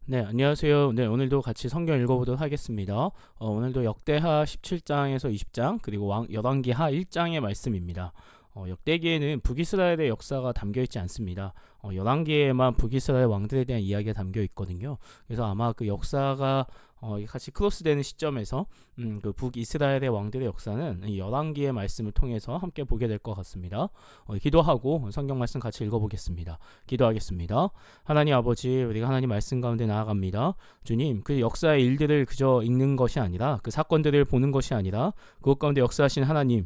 네, 안녕하세요. 네, 오늘도 같이 성경 읽어보도록 하겠습니다. 오늘도 역대하 17장에서 20장, 그리고 열왕기하 1장의 말씀입니다. 역대기에는 북이스라엘의 역사가 담겨 있지 않습니다. 열왕기에만 북이스라엘 왕들에 대한 이야기가 담겨 있거든요. 그래서 아마 그 역사가 같이 크로스되는 시점에서 그 북이스라엘의 왕들의 역사는 이 열왕기의 말씀을 통해서 함께 보게 될 것 같습니다. 기도하고 성경 말씀 같이 읽어보겠습니다. 기도하겠습니다. 하나님 아버지, 우리가 하나님 말씀 가운데 나아갑니다. 주님, 그 역사의 일들을 그저 읽는 것이 아니라, 그 사건들을 보는 것이 아니라, 그것 가운데 역사하신 하나님,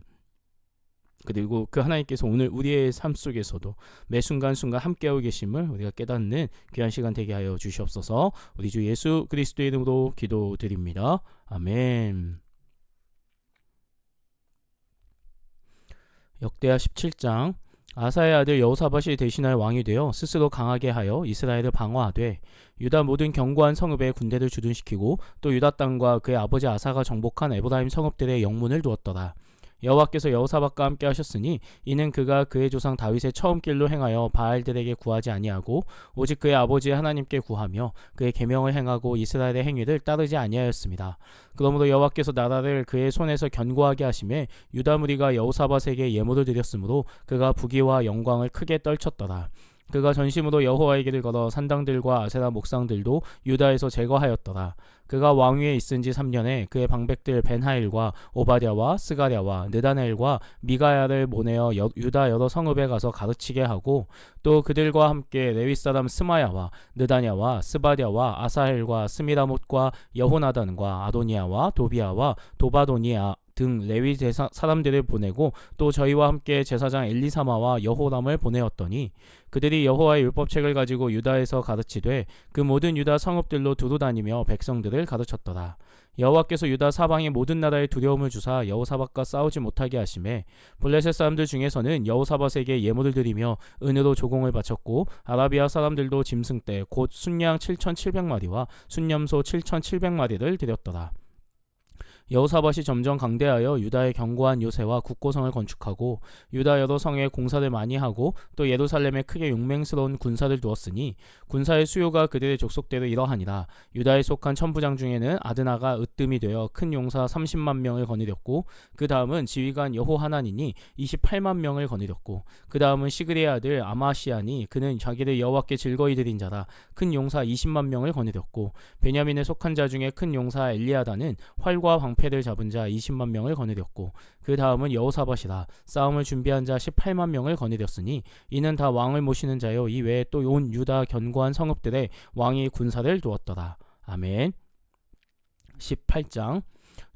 그리고 그 하나님께서 오늘 우리의 삶 속에서도 매 순간순간 함께하고 계심을 우리가 깨닫는 귀한 시간 되게 하여 주시옵소서. 우리 주 예수 그리스도의 이름으로 기도드립니다. 아멘. 역대하 17장. 아사의 아들 여호사밧이 대신하여 왕이 되어 스스로 강하게 하여 이스라엘을 방어하되 유다 모든 견고한 성읍에 군대를 주둔시키고 또 유다 땅과 그의 아버지 아사가 정복한 에브라임 성읍들의 영문을 두었더라. 여호와께서 여호사밧과 함께 하셨으니 이는 그가 그의 조상 다윗의 처음 길로 행하여 바알들에게 구하지 아니하고 오직 그의 아버지 하나님께 구하며 그의 계명을 행하고 이스라엘의 행위를 따르지 아니하였습니다. 그러므로 여호와께서 나라를 그의 손에서 견고하게 하심에 유다 무리가 여호사밧에게 예물을 드렸으므로 그가 부귀와 영광을 크게 떨쳤더라. 그가 전심으로 여호와의 길을 걸어 산당들과 아세라 목상들도 유다에서 제거하였더라. 그가 왕위에 있은 지 3년에 그의 방백들 벤하일과 오바댜와 스가랴와 느다넬과 미가야를 보내어 유다 여러 성읍에 가서 가르치게 하고 또 그들과 함께 레위 사람 스마야와 느다냐와 스바랴와 아사헬과 스미라못과 여호나단과 아도니아와 도비아와 도바도니아 등 레위 사람들을 보내고 또 저희와 함께 제사장 엘리사마와 여호람을 보내었더니 그들이 여호와의 율법책을 가지고 유다에서 가르치되 그 모든 유다 성읍들로 두루 다니며 백성들을 가르쳤더라. 여호와께서 유다 사방의 모든 나라에 두려움을 주사 여호사밧과 싸우지 못하게 하심에 블레셋 사람들 중에서는 여호사밧에게 예물을 드리며 은으로 조공을 바쳤고 아라비아 사람들도 짐승떼 곧 순양 7,700마리와 순염소 7,700마리를 드렸더라. 여호사밧이 점점 강대하여 유다의 견고한 요새와 국고성을 건축하고 유다 여러 성에 공사를 많이 하고 또 예루살렘에 크게 용맹스러운 군사를 두었으니 군사의 수요가 그들의 족속대로 이러하니라. 유다에 속한 천부장 중에는 아드나가 으뜸이 되어 큰 용사 30만 명을 거느렸고 그 다음은 지휘관 여호하나니니 28만 명을 거느렸고 그 다음은 시그리의 아들 아마시아니 그는 자기를 여호와께 즐거이 드린 자라 큰 용사 20만 명을 거느렸고 베냐민에 속한 자 중에 큰 용사 엘리아다는 활과 방패를 잡은 자 20만 명을 거느렸고 그 다음은 여호사밧이라 싸움을 준비한 자 18만 명을 거느렸으니 이는 다 왕을 모시는 자요 이 외에 또 온 유다 견고한 성읍들에 왕이 군사를 두었더라. 아멘. 18장.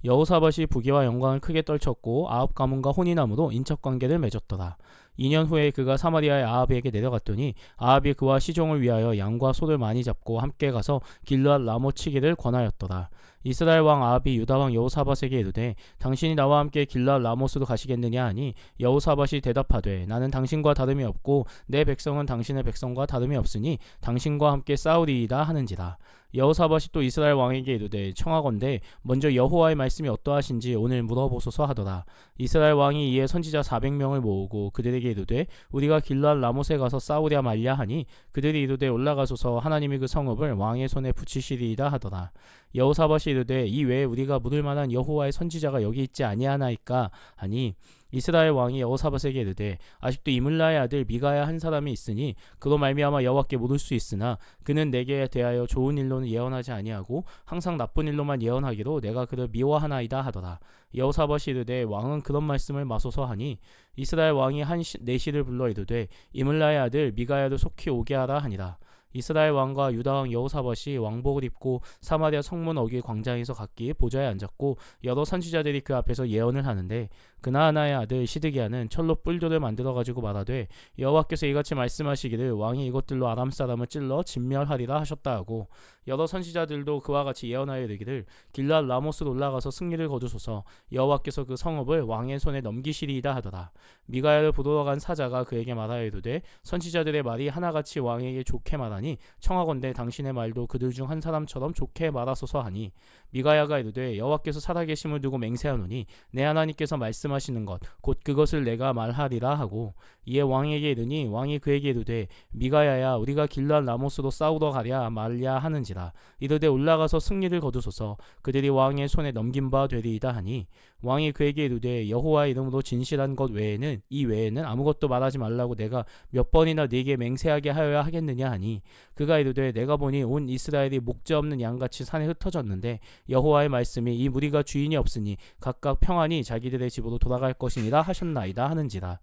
여호사밧이 부귀와 영광을 크게 떨쳤고 아합 가문과 혼인함으로 인척관계를 맺었더라. 2년 후에 그가 사마리아의 아합에게 내려갔더니 아합이 그와 시종을 위하여 양과 소를 많이 잡고 함께 가서 길르앗 라못 치기를 권하였더라. 이스라엘 왕 아합이 유다 왕 여호사밧에게 이르되 당신이 나와 함께 길르앗 라못으로 가시겠느냐 하니 여호사밧이 대답하되 나는 당신과 다름이 없고 내 백성은 당신의 백성과 다름이 없으니 당신과 함께 싸우리이다 하는지라. 여호사밧이 또 이스라엘 왕에게 이르되 청하건대 먼저 여호와의 말씀이 어떠하신지 오늘 물어보소서 하더라. 이스라엘 왕이 이에 선지자 400명을 모으고 그들에게 이르되 우리가 길르앗 라못에 가서 싸우랴 말랴 하니 그들이 이르되 올라가소서 하나님이 그 성읍을 왕의 손에 붙이시리이다 하더라. 여호사밧이 이르되 이 외에 우리가 물을 만한 여호와의 선지자가 여기 있지 아니하나이까 하니 이스라엘 왕이 여호사밧에게 이르되 아직도 이물라의 아들 미가야 한 사람이 있으니 그로 말미암아 여호와께 물을 수 있으나 그는 내게 대하여 좋은 일로는 예언하지 아니하고 항상 나쁜 일로만 예언하기로 내가 그를 미워하나이다 하더라. 여호사밧이 이르되 왕은 그런 말씀을 마소서 하니 이스라엘 왕이 한 내시를 불러 이르되 이물라의 아들 미가야를 속히 오게 하라 하니라. 이스라엘 왕과 유다 왕 여호사밧이 왕복을 입고 사마리아 성문 어귀 광장에서 각기 보좌에 앉았고 여러 선지자들이 그 앞에서 예언을 하는데 그나아나의 아들 시드기야는 철로 뿔돌을 만들어 가지고 말하되 여호와께서 이같이 말씀하시기를 왕이 이것들로 아람 사람을 찔러 진멸하리라 하셨다 하고 여러 선지자들도 그와 같이 예언하여 이르기를 길르앗 라못으로 올라가서 승리를 거두소서 여호와께서 그 성읍을 왕의 손에 넘기시리이다 하더라. 미가야를 부르러 간 사자가 그에게 말하여 이르되 선지자들의 말이 하나같이 왕에게 좋게 말하니 청하건대 당신의 말도 그들 중 한 사람처럼 좋게 말하소서 하니 미가야가 이르되 여호와께서 살아계심을 두고 맹세하노니 내 하나님께서 말씀하시니 말씀하시는 것 곧 그것을 내가 말하리라 하고 이에 왕에게 이르니 왕이 그에게 이르되 미가야야 우리가 길르앗 라모스로 싸우러 가랴 말랴 하는지라. 이르되 올라가서 승리를 거두소서. 그들이 왕의 손에 넘긴 바 되리이다 하니 왕이 그에게 이르되 여호와의 이름으로 진실한 것 외에는 이 외에는 아무것도 말하지 말라고 내가 몇 번이나 네게 맹세하게 하여야 하겠느냐 하니 그가 이르되 내가 보니 온 이스라엘이 목자 없는 양같이 산에 흩어졌는데 여호와의 말씀이 이 무리가 주인이 없으니 각각 평안히 자기들의 집으로 돌아갈 것이니라 하셨나이다 하는지라.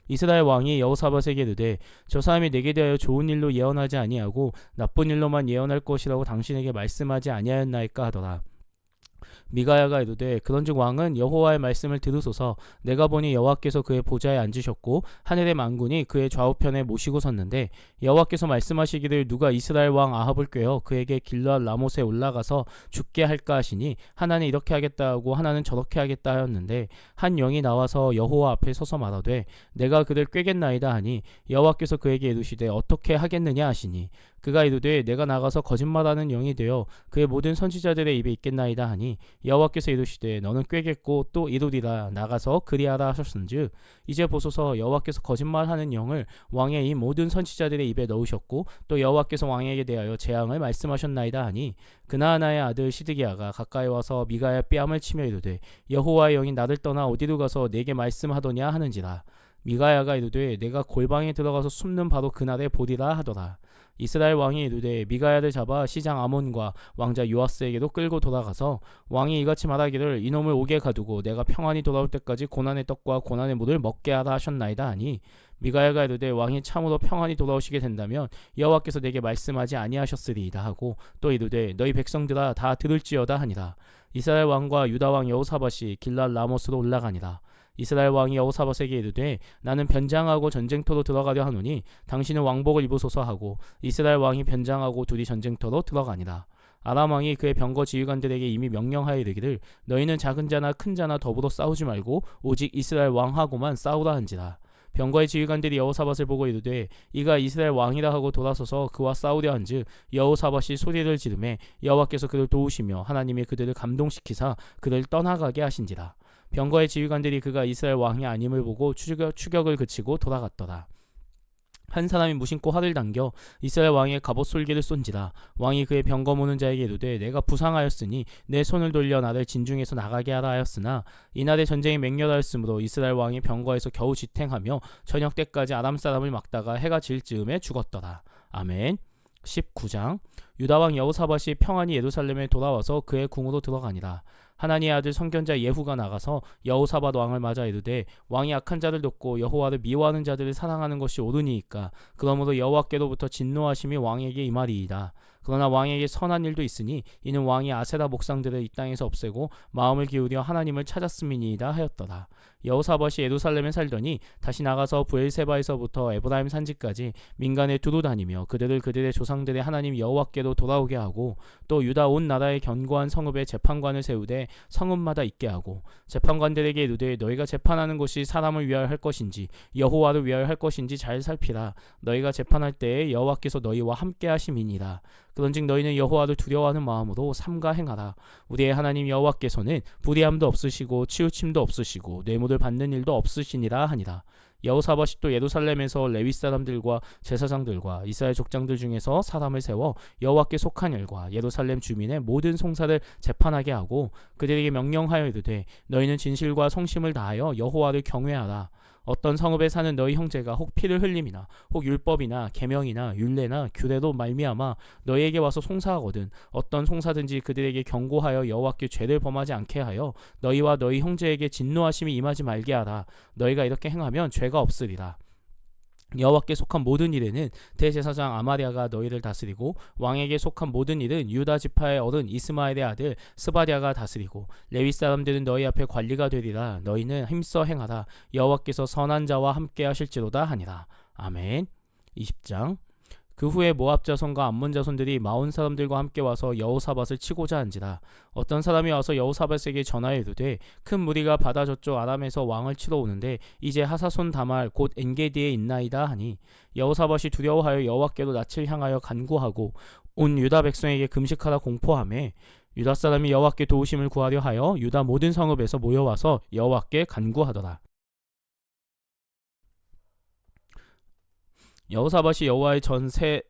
이스라엘 왕이 여호사밧에게 이르되 저 사람이 내게 대하여 좋은 일로 예언하지 아니하고 나쁜 일로만 예언할 것이라고 당신에게 말씀하지 아니하였나이까 하더라. 미가야가 이르되 그런즉 왕은 여호와의 말씀을 들으소서. 내가 보니 여호와께서 그의 보좌에 앉으셨고 하늘의 만군이 그의 좌우편에 모시고 섰는데 여호와께서 말씀하시기를 누가 이스라엘 왕 아합을 꾀어 그에게 길르앗 라못에 올라가서 죽게 할까 하시니 하나는 이렇게 하겠다 하고 하나는 저렇게 하겠다 하였는데 한 영이 나와서 여호와 앞에 서서 말하되 내가 그를 꾀겠나이다 하니 여호와께서 그에게 이르시되 어떻게 하겠느냐 하시니 그가 이르되 내가 나가서 거짓말하는 영이 되어 그의 모든 선지자들의 입에 있겠나이다 하니 여호와께서 이르시되 너는 꾀겠고 또 이루리라. 나가서 그리하라 하셨은즉 이제 보소서 여호와께서 거짓말하는 영을 왕의 이 모든 선지자들의 입에 넣으셨고 또 여호와께서 왕에게 대하여 재앙을 말씀하셨나이다 하니 그나아나의 아들 시드기야가 가까이 와서 미가야 뺨을 치며 이르되 여호와의 영이 나를 떠나 어디로 가서 내게 말씀하더냐 하는지라. 미가야가 이르되 내가 골방에 들어가서 숨는 바로 그날에 보리라 하더라. 이스라엘 왕이 이르되 미가야를 잡아 시장 아몬과 왕자 요아스에게도 끌고 돌아가서 왕이 이같이 말하기를 이놈을 옥에 가두고 내가 평안히 돌아올 때까지 고난의 떡과 고난의 물을 먹게 하라 하셨나이다 하니 미가야가 이르되 왕이 참으로 평안히 돌아오시게 된다면 여호와께서 내게 말씀하지 아니하셨으리이다 하고 또 이르되 너희 백성들아 다 들을지어다 하니라. 이스라엘 왕과 유다 왕 여호사밧이 길르앗 라못으로 올라가니라. 이스라엘 왕이 여호사밧에게 이르되 나는 변장하고 전쟁터로 들어가려 하노니 당신은 왕복을 입으소서 하고 이스라엘 왕이 변장하고 둘이 전쟁터로 들어가니라. 아람 왕이 그의 병거 지휘관들에게 이미 명령하여 이르기를 너희는 작은 자나 큰 자나 더불어 싸우지 말고 오직 이스라엘 왕하고만 싸우라 한지라. 병거의 지휘관들이 여호사밧을 보고 이르되 이가 이스라엘 왕이라 하고 돌아서서 그와 싸우려 한즉 여호사밧이 소리를 지르매 여호와께서 그를 도우시며 하나님이 그들을 감동시키사 그를 떠나가게 하신지라. 병거의 지휘관들이 그가 이스라엘 왕이 아님을 보고 추격을 그치고 돌아갔더라. 한 사람이 무심코 활을 당겨 이스라엘 왕의 갑옷 솔기를 쏜지라. 왕이 그의 병거 모는 자에게 이르되 내가 부상하였으니 내 손을 돌려 나를 진중에서 나가게 하라 하였으나 이날의 전쟁이 맹렬하였으므로 이스라엘 왕이 병거에서 겨우 지탱하며 저녁 때까지 아람 사람을 막다가 해가 질 즈음에 죽었더라. 아멘. 19장. 유다왕 여호사밧이 평안히 예루살렘에 돌아와서 그의 궁으로 들어가니라. 하나니의 아들 선견자 예후가 나가서 여호사밧 왕을 맞아 이르되 왕이 악한 자를 돕고 여호와를 미워하는 자들을 사랑하는 것이 옳으니이까 그러므로 여호와께로부터 진노하심이 왕에게 임하리이다. 그러나 왕에게 선한 일도 있으니 이는 왕이 아세라 목상들을 이 땅에서 없애고 마음을 기울여 하나님을 찾았음이니이다 하였더라. 여호사밧이 예루살렘에 살더니 다시 나가서 브엘세바에서부터 에브라임 산지까지 민간에 두루 다니며 그들을 그들의 조상들의 하나님 여호와께로 돌아오게 하고 또 유다 온 나라의 견고한 성읍에 재판관을 세우되 성읍마다 있게 하고 재판관들에게 이르되 너희가 재판하는 것이 사람을 위하여 할 것인지 여호와를 위하여 할 것인지 잘 살피라. 너희가 재판할 때에 여호와께서 너희와 함께 하심이니라. 그런즉 너희는 여호와를 두려워하는 마음으로 삼가 행하라. 우리의 하나님 여호와께서는 불의함도 없으시고 치우침도 없으시고 뇌물을 받는 일도 없으시니라 하니라. 여호사밧이 또 예루살렘에서 레위 사람들과 제사장들과 이스라엘 족장들 중에서 사람을 세워 여호와께 속한 일과 예루살렘 주민의 모든 송사를 재판하게 하고 그들에게 명령하여 이르되 너희는 진실과 성심을 다하여 여호와를 경외하라. 어떤 성읍에 사는 너희 형제가 혹 피를 흘림이나 혹 율법이나 계명이나 율례나 규례로 말미암아 너희에게 와서 송사하거든 어떤 송사든지 그들에게 경고하여 여호와께 죄를 범하지 않게 하여 너희와 너희 형제에게 진노하심이 임하지 말게 하라. 너희가 이렇게 행하면 죄가 없으리라. 여호와께 속한 모든 일에는 대제사장 아마랴가 너희를 다스리고 왕에게 속한 모든 일은 유다 지파의 어른 이스마엘의 아들 스바랴가 다스리고 레위 사람들은 너희 앞에 관리가 되리라. 너희는 힘써 행하라. 여호와께서 선한 자와 함께 하실지로다 하니라. 아멘. 20장. 그 후에 모압 자손과 암몬 자손들이 마온 사람들과 함께 와서 여호사밧을 치고자 한지라. 어떤 사람이 와서 여호사밧에게 전하여 이르되 큰 무리가 바다 저쪽 아람에서 왕을 치러 오는데 이제 하사손 다말 곧 엔게디에 있나이다 하니 여호사밧이 두려워하여 여호와께로 낯을 향하여 간구하고 온 유다 백성에게 금식하라 공포하매 유다 사람이 여호와께 도우심을 구하려 하여 유다 모든 성읍에서 모여와서 여호와께 간구하더라. 여호사밧이 여호와의 전세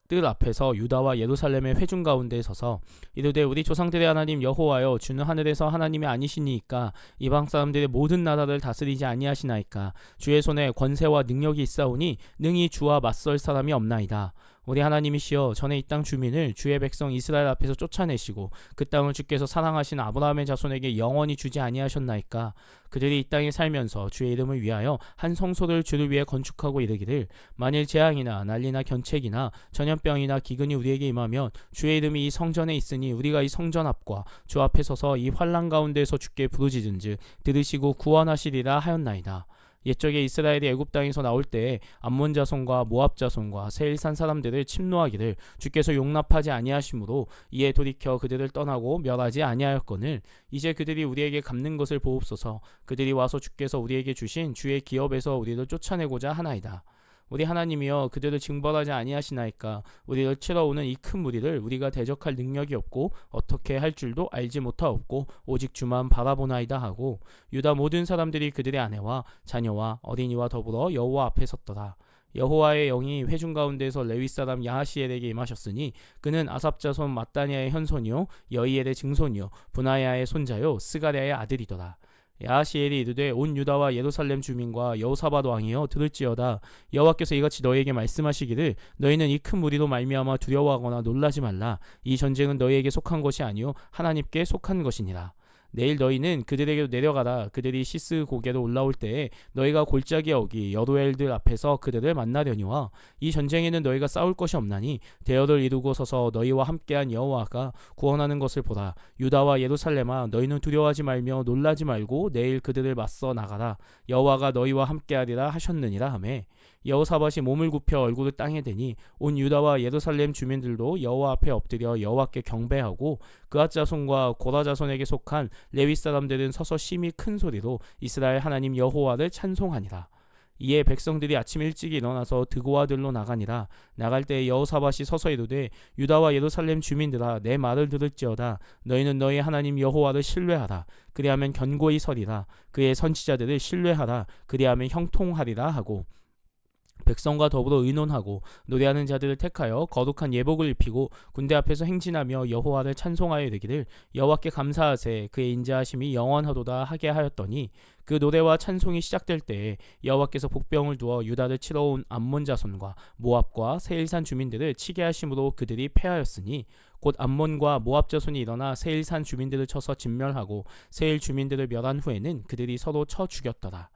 뜰 앞에서 유다와 예루살렘의 회중 가운데 서서 이르되 우리 조상들의 하나님 여호와여, 주는 하늘에서 하나님이 아니시니이까 이방 사람들의 모든 나라를 다스리지 아니하시나이까. 주의 손에 권세와 능력이 있사오니 능히 주와 맞설 사람이 없나이다. 우리 하나님이시여, 전에 이 땅 주민을 주의 백성 이스라엘 앞에서 쫓아내시고 그 땅을 주께서 사랑하신 아브라함의 자손에게 영원히 주지 아니하셨나이까. 그들이 이 땅에 살면서 주의 이름을 위하여 한 성소를 주를 위해 건축하고 이르기를, 만일 재앙이나 난리나 견책이나 전염병이나 기근이 우리에게 임하면 주의 이름이 이 성전에 있으니 우리가 이 성전 앞과 주 앞에 서서 이 환난 가운데서 주께 부르짖은즉 들으시고 구원하시리라 하였나이다. 옛적에 이스라엘이 애굽 땅에서 나올 때에 암몬 자손과 모압 자손과 세일산 사람들을 침노하기를 주께서 용납하지 아니하심으로 이에 돌이켜 그들을 떠나고 멸하지 아니하였거늘 이제 그들이 우리에게 갚는 것을 보옵소서. 그들이 와서 주께서 우리에게 주신 주의 기업에서 우리를 쫓아내고자 하나이다. 우리 하나님이여, 그들을 징벌하지 아니하시나이까. 우리를 치러 오는 이 큰 무리를 우리가 대적할 능력이 없고 어떻게 할 줄도 알지 못하옵고 오직 주만 바라보나이다 하고, 유다 모든 사람들이 그들의 아내와 자녀와 어린이와 더불어 여호와 앞에 섰더라. 여호와의 영이 회중 가운데에서 레위 사람 야하시엘에게 임하셨으니 그는 아삽 자손 마따니아의 현손이요 여이엘의 증손이요 분하야의 손자요 스가랴의 아들이더라. 야하시엘이 이르되 온 유다와 예루살렘 주민과 여호사밧 왕이여, 들을지어다. 여호와께서 이같이 너희에게 말씀하시기를, 너희는 이 큰 무리로 말미암아 두려워하거나 놀라지 말라. 이 전쟁은 너희에게 속한 것이 아니요 하나님께 속한 것이니라. 내일 너희는 그들에게로 내려가라. 그들이 시스 고개로 올라올 때에 너희가 골짜기 어기 여로엘들 앞에서 그들을 만나려니와 이 전쟁에는 너희가 싸울 것이 없나니 대열을 이루고 서서 너희와 함께한 여호와가 구원하는 것을 보라. 유다와 예루살렘아, 너희는 두려워하지 말며 놀라지 말고 내일 그들을 맞서 나가라. 여호와가 너희와 함께하리라 하셨느니라 하매, 여호사밧이 몸을 굽혀 얼굴을 땅에 대니 온 유다와 예루살렘 주민들도 여호와 앞에 엎드려 여호와께 경배하고 그앗 자손과 고라 자손에게 속한 레위 사람들은 서서 심히 큰 소리로 이스라엘 하나님 여호와를 찬송하니라. 이에 백성들이 아침 일찍 일어나서 드고아들로 나가니라. 나갈 때 여호사밧이 서서 이르되, 유다와 예루살렘 주민들아, 내 말을 들을지어다. 너희는 너희 하나님 여호와를 신뢰하라. 그리하면 견고히 서리라. 그의 선지자들을 신뢰하라. 그리하면 형통하리라 하고, 백성과 더불어 의논하고 노래하는 자들을 택하여 거룩한 예복을 입히고 군대 앞에서 행진하며 여호와를 찬송하여 이르기를, 여호와께 감사하세. 그의 인자하심이 영원하도다 하게 하였더니, 그 노래와 찬송이 시작될 때에 여호와께서 복병을 두어 유다를 치러 온 암몬 자손과 모압과 세일산 주민들을 치게 하심으로 그들이 패하였으니, 곧 암몬과 모압 자손이 일어나 세일산 주민들을 쳐서 진멸하고 세일 주민들을 멸한 후에는 그들이 서로 쳐 죽였더라.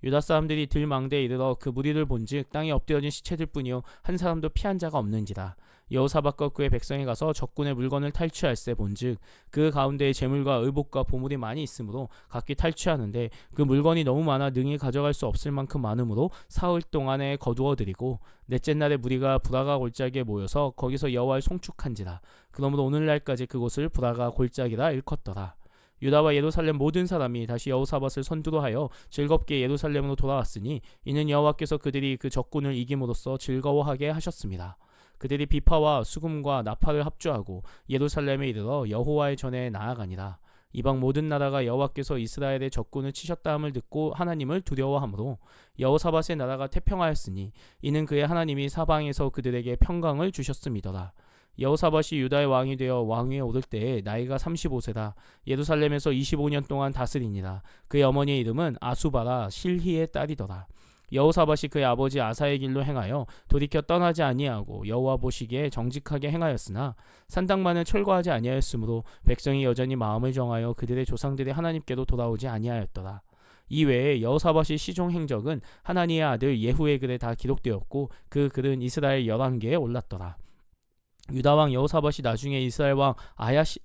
유다 사람들이 들망대에 이르러 그 무리를 본즉 땅에 엎드려진 시체들 뿐이요 한 사람도 피한 자가 없는지라. 여호사밧과 그의 백성이 가서 적군의 물건을 탈취할세 본즉 그 가운데에 재물과 의복과 보물이 많이 있으므로 각기 탈취하는데 그 물건이 너무 많아 능히 가져갈 수 없을 만큼 많으므로 사흘 동안에 거두어 드리고, 넷째 날에 무리가 브라가 골짜기에 모여서 거기서 여호와를 송축한지라. 그러므로 오늘날까지 그곳을 브라가 골짜기라 일컫더라. 유다와 예루살렘 모든 사람이 다시 여호사밧을 선두로 하여 즐겁게 예루살렘으로 돌아왔으니 이는 여호와께서 그들이 그 적군을 이김으로써 즐거워하게 하셨습니다. 그들이 비파와 수금과 나팔을 합주하고 예루살렘에 이르러 여호와의 전에 나아가니라. 이방 모든 나라가 여호와께서 이스라엘의 적군을 치셨다 함을 듣고 하나님을 두려워하므로 여호사밧의 나라가 태평하였으니 이는 그의 하나님이 사방에서 그들에게 평강을 주셨음이더라. 여호사밧이 유다의 왕이 되어 왕위에 오를 때에 나이가 35세다. 예루살렘에서 25년 동안 다스리니라. 그의 어머니의 이름은 아수바라 실히의 딸이더라. 여호사밧이 그의 아버지 아사의 길로 행하여 돌이켜 떠나지 아니하고 여호와 보시기에 정직하게 행하였으나 산당만을 철거하지 아니하였으므로 백성이 여전히 마음을 정하여 그들의 조상들이 하나님께로 돌아오지 아니하였더라. 이외에 여호사밧의 시종 행적은 하나니의 아들 예후의 글에 다 기록되었고 그 글은 이스라엘 열왕기에 올랐더라. 유다 왕 여호사밧이 나중에 이스라엘 왕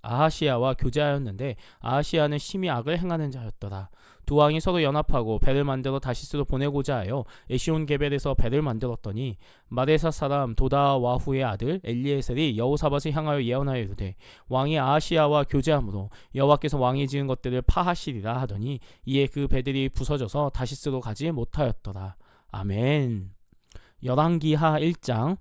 아하시야와 교제하였는데 아하시야는 심히 악을 행하는 자였더라. 두 왕이 서로 연합하고 배를 만들어 다시스로 보내고자 하여 에시온 게벨에서 배를 만들었더니 마레사 사람 도다와후의 아들 엘리에셀이 여호사밧을 향하여 예언하여 이르되, 왕이 아하시야와 교제하므로 여호와께서 왕이 지은 것들을 파하시리라 하더니 이에 그 배들이 부서져서 다시스로 가지 못하였더라. 아멘. 열왕기하 1장.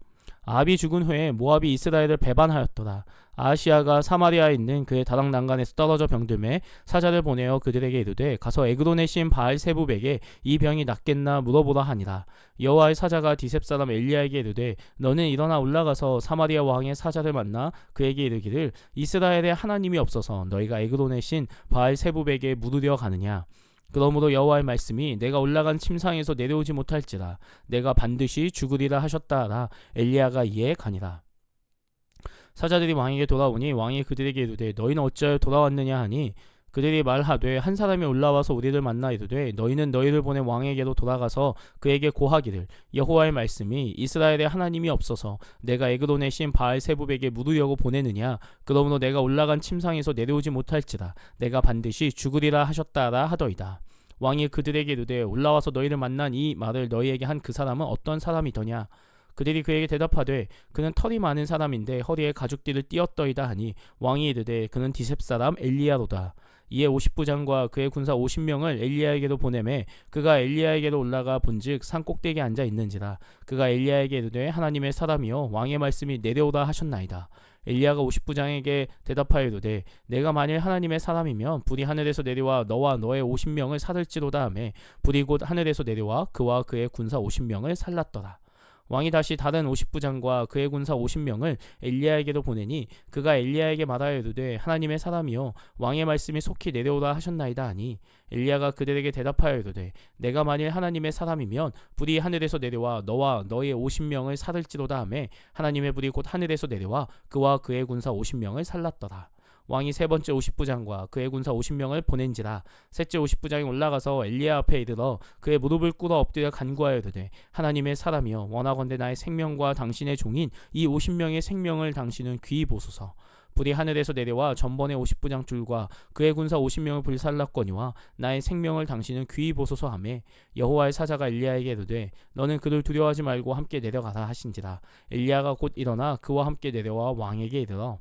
아합이 죽은 후에 모압이 이스라엘을 배반하였더라. 아하시아가 사마리아에 있는 그의 다락 난간에서 떨어져 병들매 사자를 보내어 그들에게 이르되 가서 에그론의 신 바알세붑에게 이 병이 낫겠나 물어보라 하니라. 여호와의 사자가 디셉 사람 엘리야에게 이르되 너는 일어나 올라가서 사마리아 왕의 사자를 만나 그에게 이르기를 이스라엘에 하나님이 없어서 너희가 에그론의 신 바알세붑에게 물으려 가느냐. 그러므로 여호와의 말씀이 내가 올라간 침상에서 내려오지 못할지라 내가 반드시 죽으리라 하셨다 하라. 엘리야가 이에 가니라. 사자들이 왕에게 돌아오니 왕이 그들에게 이르되 너희는 어찌하여 돌아왔느냐 하니 그들이 말하되 한 사람이 올라와서 우리를 만나 이르되 너희는 너희를 보내 왕에게로 돌아가서 그에게 고하기를 여호와의 말씀이 이스라엘에 하나님이 없어서 내가 에그론의 신 바알세붑에게 물으려고 보내느냐. 그러므로 내가 올라간 침상에서 내려오지 못할지라 내가 반드시 죽으리라 하셨다라 하더이다. 왕이 그들에게 이르되 올라와서 너희를 만난 이 말을 너희에게 한 그 사람은 어떤 사람이더냐. 그들이 그에게 대답하되 그는 털이 많은 사람인데 허리에 가죽띠를 띠었더이다 하니 왕이 이르되 그는 디셉 사람 엘리야로다. 이에 50부장과 그의 군사 50명을 엘리야에게로 보내매 그가 엘리야에게로 올라가 본즉 산 꼭대기에 앉아 있는지라. 그가 엘리야에게 이르되 하나님의 사람이여 왕의 말씀이 내려오다 하셨나이다. 엘리야가 50부장에게 대답하여 이르되 내가 만일 하나님의 사람이면 불이 하늘에서 내려와 너와 너의 50명을 살을지로다 하매 불이 곧 하늘에서 내려와 그와 그의 군사 50명을 살랐더라. 왕이 다시 다른 50부장과 그의 군사 50명을 엘리야에게로 보내니 그가 엘리야에게 말하여 이르되 하나님의 사람이여 왕의 말씀이 속히 내려오라 하셨나이다 하니 엘리야가 그들에게 대답하여 이르되 내가 만일 하나님의 사람이면 불이 하늘에서 내려와 너와 너의 50명을 살을지로다 하매 하나님의 불이 곧 하늘에서 내려와 그와 그의 군사 50명을 살랐더라. 왕이 세 번째 50부장과 그의 군사 50명을 보낸지라. 셋째 50부장이 올라가서 엘리야 앞에 이르러 그의 무릎을 꿇어 엎드려 간구하여 이르되 하나님의 사람이여 원하건대 나의 생명과 당신의 종인 이 50명의 생명을 당신은 귀히 보소서. 불이 하늘에서 내려와 전번의 50부장 줄과 그의 군사 50명을 불살랐거니와 나의 생명을 당신은 귀히 보소서 하매 여호와의 사자가 엘리야에게 이르되 너는 그를 두려워하지 말고 함께 내려가라 하신지라. 엘리야가 곧 일어나 그와 함께 내려와 왕에게 이르러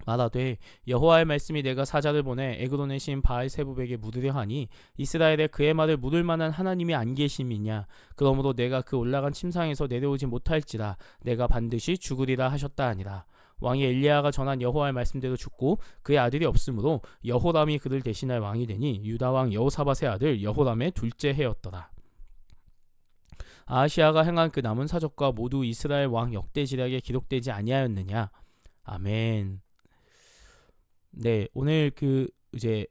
말하되 여호와의 말씀이 내가 사자를 보내 에그론의 신 바알세붑에게 물으려 하니 이스라엘에 그의 말을 물을 만한 하나님이 안 계심이냐. 그러므로 내가 그 올라간 침상에서 내려오지 못할지라 내가 반드시 죽으리라 하셨다 하니라. 왕이 엘리야가 전한 여호와의 말씀대로 죽고 그의 아들이 없으므로 여호람이 그를 대신할 왕이 되니 유다 왕 여호사밧의 아들 여호람의 둘째 해였더라. 아하시아가 행한 그 남은 사적과 모두 이스라엘 왕 역대지략에 기록되지 아니하였느냐. 아멘. 네, 오늘 그 이제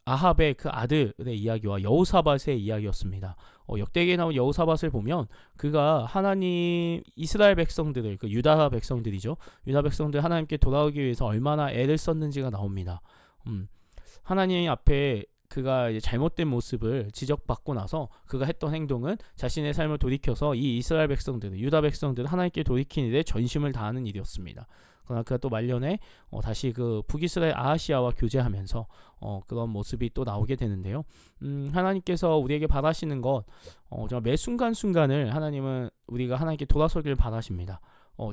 아합의 그 아들의 이야기와 여호사밧의 이야기였습니다. 역대기에 나온 여호사밧을 보면 그가 하나님 이스라엘 백성들을 그 유다 백성들이죠. 유다 백성들 하나님께 돌아오기 위해서 얼마나 애를 썼는지가 나옵니다. 하나님 앞에 그가 이제 잘못된 모습을 지적받고 나서 그가 했던 행동은 자신의 삶을 돌이켜서 이 이스라엘 백성들, 유다 백성들을 하나님께 돌이킨 일에 전심을 다하는 일이었습니다. 그러나 그가 또 말년에 다시 그 북이스라엘 아하시아와 교제하면서 그런 모습이 또 나오게 되는데요. 하나님께서 우리에게 바라시는 것 정말 매 순간순간을 하나님은 우리가 하나님께 돌아서기를 바라십니다.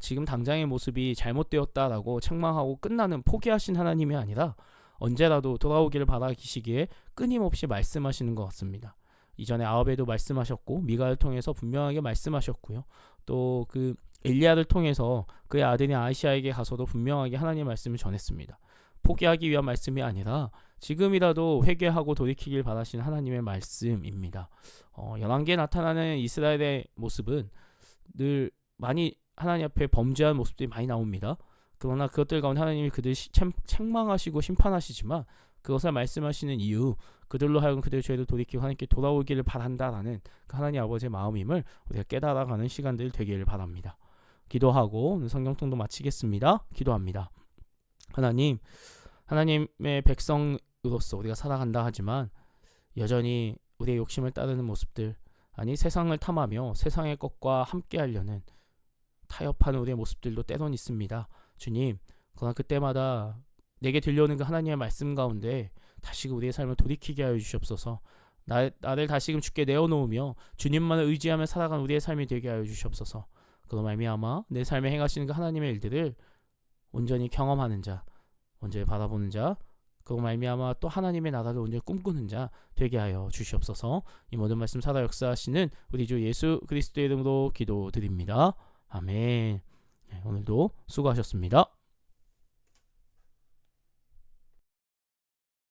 지금 당장의 모습이 잘못되었다라고 책망하고 끝나는 포기하신 하나님이 아니라 언제라도 돌아오기를 바라시기에 끊임없이 말씀하시는 것 같습니다. 이전에 아합에도 말씀하셨고 미가를 통해서 분명하게 말씀하셨고요. 또 그 엘리야를 통해서 그의 아들인 아하시아에게 가서도 분명하게 하나님의 말씀을 전했습니다. 포기하기 위한 말씀이 아니라 지금이라도 회개하고 돌이키길 바라시는 하나님의 말씀입니다. 열왕기에 나타나는 이스라엘의 모습은 늘 많이 하나님 앞에 범죄한 모습들이 많이 나옵니다. 그러나 그것들 가운데 하나님이 그들 책망하시고 심판하시지만 그것을 말씀하시는 이유 그들로 하여금 그들의 죄를 돌이키고 하나님께 돌아오기를 바란다라는 그 하나님 아버지의 마음임을 우리가 깨달아가는 시간들 되기를 바랍니다. 기도하고 오늘 성경통도 마치겠습니다. 기도합니다. 하나님의 백성으로서 우리가 살아간다 하지만 여전히 우리의 욕심을 따르는 모습들, 아니 세상을 탐하며 세상의 것과 함께하려는 타협하는 우리의 모습들도 때론 있습니다. 주님, 그러나 그때마다 내게 들려오는 그 하나님의 말씀 가운데 다시금 우리의 삶을 돌이키게 하여 주시옵소서. 나를 다시금 주께 내어놓으며 주님만을 의지하며 살아가는 우리의 삶이 되게 하여 주시옵소서. 그로 말미암아 내 삶에 행하시는 그 하나님의 일들을 온전히 경험하는 자, 온전히 바라보는 자, 그로 말미암아 또 하나님의 나라를 온전히 꿈꾸는 자 되게 하여 주시옵소서. 이 모든 말씀 살아 역사하시는 우리 주 예수 그리스도의 이름으로 기도드립니다. 아멘. 오늘도 수고하셨습니다.